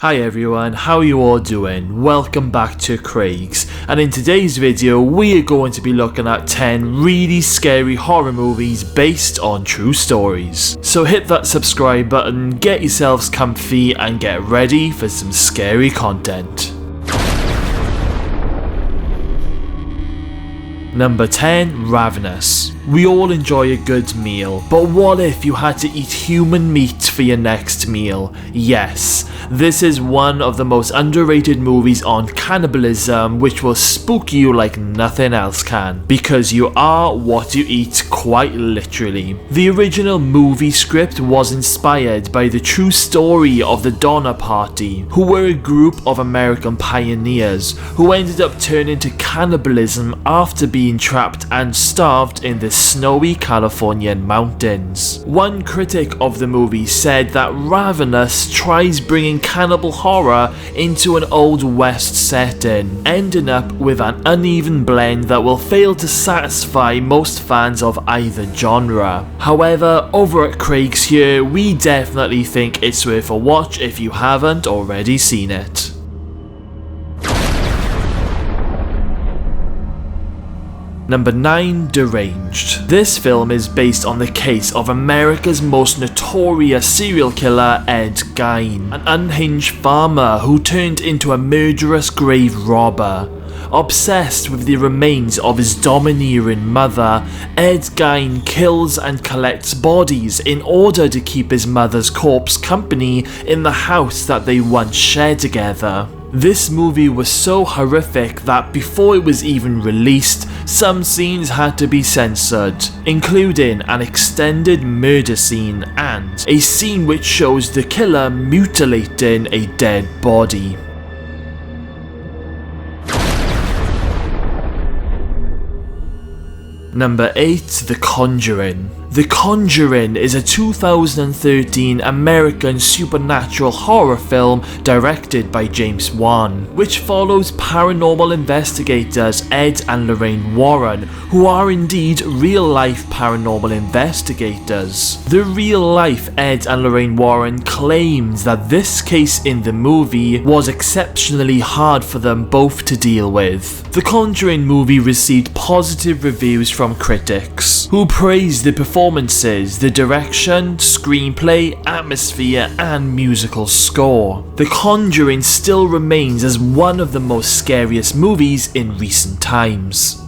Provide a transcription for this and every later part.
Hi everyone, how are you all doing? Welcome back to Craigz, and in today's video we are going to be looking at 10 really scary horror movies based on true stories. So hit that subscribe button, get yourselves comfy and get ready for some scary content. Number 10, Ravenous. We all enjoy a good meal, but what if you had to eat human meat for your next meal? Yes, this is one of the most underrated movies on cannibalism, which will spook you like nothing else can, because you are what you eat, quite literally. The original movie script was inspired by the true story of the Donner Party, who were a group of American pioneers who ended up turning to cannibalism after being trapped and starved in the snowy Californian mountains. One critic of the movie said that Ravenous tries bringing cannibal horror into an Old West setting, ending up with an uneven blend that will fail to satisfy most fans of either genre. However, over at Craigz here, we definitely think it's worth a watch if you haven't already seen it. Number 9, Deranged. This film is based on the case of America's most notorious serial killer, Ed Gein, an unhinged farmer who turned into a murderous grave robber. Obsessed with the remains of his domineering mother, Ed Gein kills and collects bodies in order to keep his mother's corpse company in the house that they once shared together. This movie was so horrific that before it was even released, some scenes had to be censored, including an extended murder scene and a scene which shows the killer mutilating a dead body. Number 8, The Conjuring. The Conjuring is a 2013 American supernatural horror film directed by James Wan, which follows paranormal investigators Ed and Lorraine Warren, who are indeed real-life paranormal investigators. The real-life Ed and Lorraine Warren claims that this case in the movie was exceptionally hard for them both to deal with. The Conjuring movie received positive reviews from critics, who praised the performances, the direction, screenplay, atmosphere, and musical score. The Conjuring still remains as one of the most scariest movies in recent times.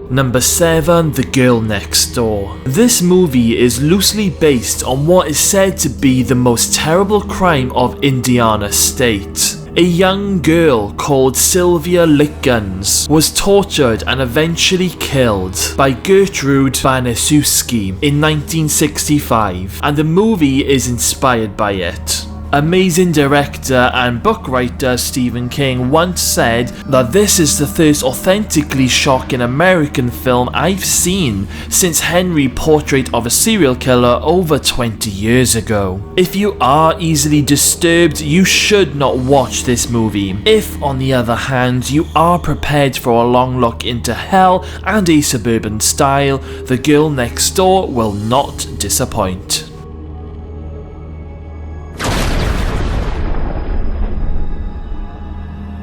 Number 7, The Girl Next Door. This movie is loosely based on what is said to be the most terrible crime of Indiana State. A young girl called Sylvia Lickens was tortured and eventually killed by Gertrude Banaszewski in 1965, and the movie is inspired by it. Amazing director and book writer Stephen King once said that this is the first authentically shocking American film I've seen since Henry Portrait of a Serial Killer over 20 years ago. If you are easily disturbed, you should not watch this movie. If, on the other hand, you are prepared for a long look into hell and a suburban style, The Girl Next Door will not disappoint.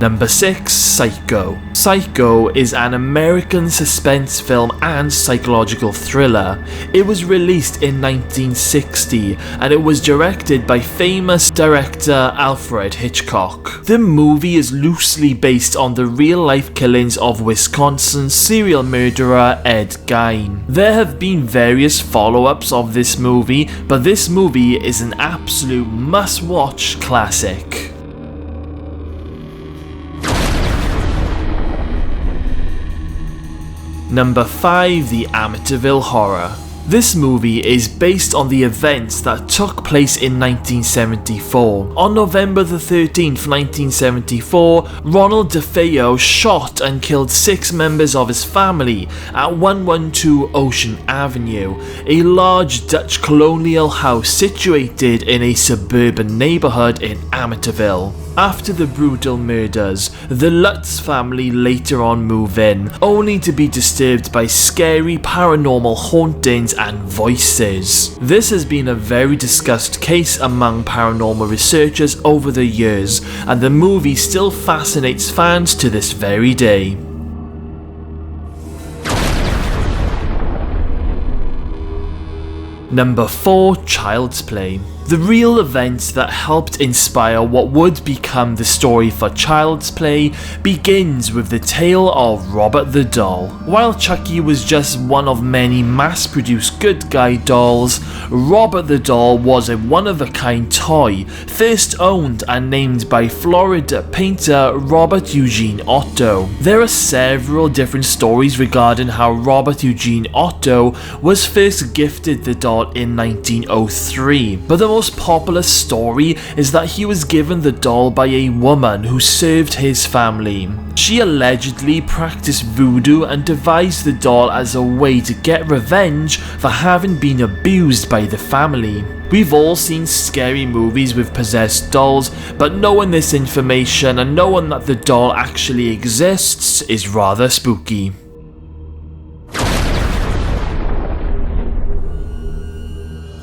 Number 6, Psycho. Psycho is an American suspense film and psychological thriller. It was released in 1960 and it was directed by famous director Alfred Hitchcock. The movie is loosely based on the real-life killings of Wisconsin serial murderer Ed Gein. There have been various follow-ups of this movie, but this movie is an absolute must-watch classic. Number 5, The Amityville Horror. This movie is based on the events that took place in 1974. On November the 13th, 1974, Ronald DeFeo shot and killed 6 members of his family at 112 Ocean Avenue, a large Dutch colonial house situated in a suburban neighborhood in Amityville. After the brutal murders, the Lutz family later on move in, only to be disturbed by scary paranormal hauntings and voices. This has been a very discussed case among paranormal researchers over the years, and the movie still fascinates fans to this very day. Number 4. Child's Play. The real event that helped inspire what would become the story for Child's Play begins with the tale of Robert the Doll. While Chucky was just one of many mass-produced good guy dolls, Robert the Doll was a one-of-a-kind toy, first owned and named by Florida painter Robert Eugene Otto. There are several different stories regarding how Robert Eugene Otto was first gifted the doll in 1903, but the most popular story is that he was given the doll by a woman who served his family. She allegedly practiced voodoo and devised the doll as a way to get revenge for having been abused by the family. We've all seen scary movies with possessed dolls, but knowing this information and knowing that the doll actually exists is rather spooky.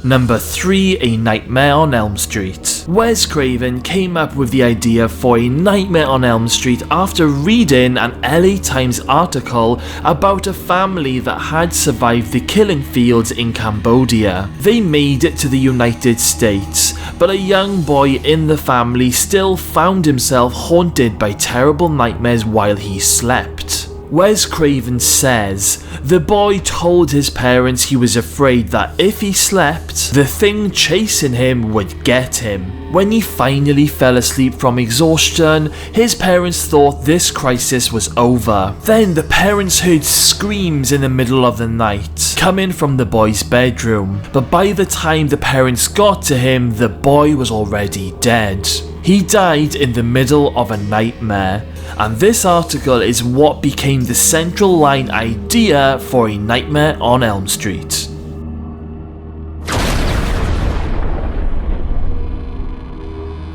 Number 3. A Nightmare on Elm Street. Wes Craven came up with the idea for A Nightmare on Elm Street after reading an LA Times article about a family that had survived the killing fields in Cambodia. They made it to the United States, but a young boy in the family still found himself haunted by terrible nightmares while he slept. Wes Craven says, the boy told his parents he was afraid that if he slept, the thing chasing him would get him. When he finally fell asleep from exhaustion, his parents thought this crisis was over. Then the parents heard screams in the middle of the night, coming from the boy's bedroom, but by the time the parents got to him, the boy was already dead. He died in the middle of a nightmare, and this article is what became the central line idea for A Nightmare on Elm Street.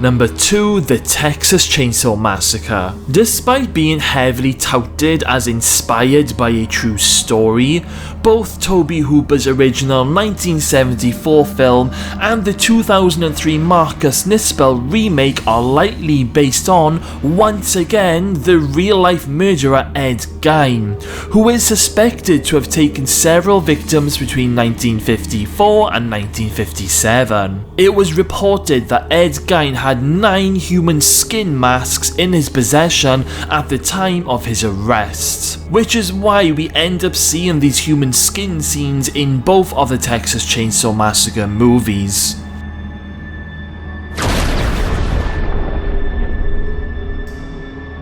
Number 2. The Texas Chainsaw Massacre. Despite being heavily touted as inspired by a true story, both Tobe Hooper's original 1974 film and the 2003 Marcus Nispel remake are lightly based on, once again, the real-life murderer Ed Gein, who is suspected to have taken several victims between 1954 and 1957. It was reported that Ed Gein had 9 human skin masks in his possession at the time of his arrest, which is why we end up seeing these human skin scenes in both of the Texas Chainsaw Massacre movies.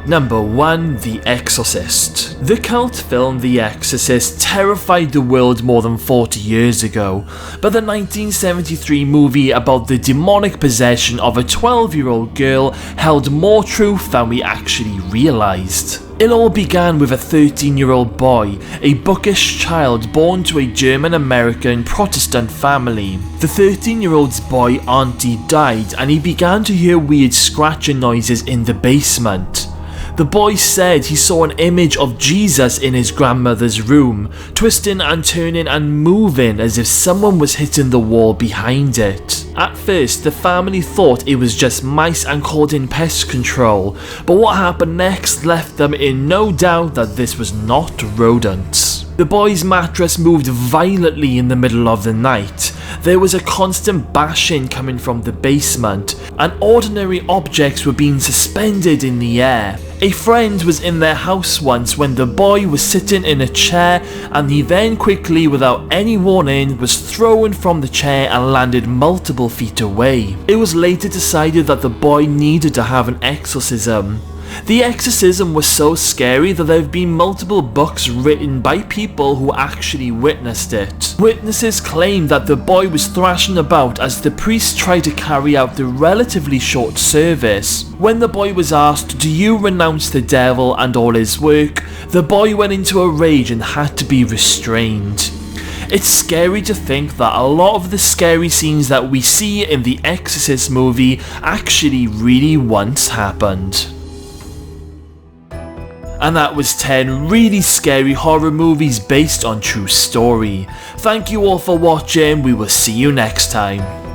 Number 1. The Exorcist. The cult film The Exorcist terrified the world more than 40 years ago, but the 1973 movie about the demonic possession of a 12-year-old girl held more truth than we actually realised. It all began with a 13-year-old boy, a bookish child born to a German-American Protestant family. The 13-year-old's boy auntie died and he began to hear weird scratching noises in the basement. The boy said he saw an image of Jesus in his grandmother's room, twisting and turning and moving as if someone was hitting the wall behind it. At first, the family thought it was just mice and called in pest control, but what happened next left them in no doubt that this was not rodents. The boy's mattress moved violently in the middle of the night. There was a constant bashing coming from the basement, and ordinary objects were being suspended in the air. A friend was in their house once when the boy was sitting in a chair, and he then quickly, without any warning, was thrown from the chair and landed multiple feet away. It was later decided that the boy needed to have an exorcism. The exorcism was so scary that there have been multiple books written by people who actually witnessed it. Witnesses claim that the boy was thrashing about as the priest tried to carry out the relatively short service. When the boy was asked, "Do you renounce the devil and all his work?" the boy went into a rage and had to be restrained. It's scary to think that a lot of the scary scenes that we see in the Exorcist movie actually really once happened. And that was 10 really scary horror movies based on true story. Thank you all for watching, we will see you next time.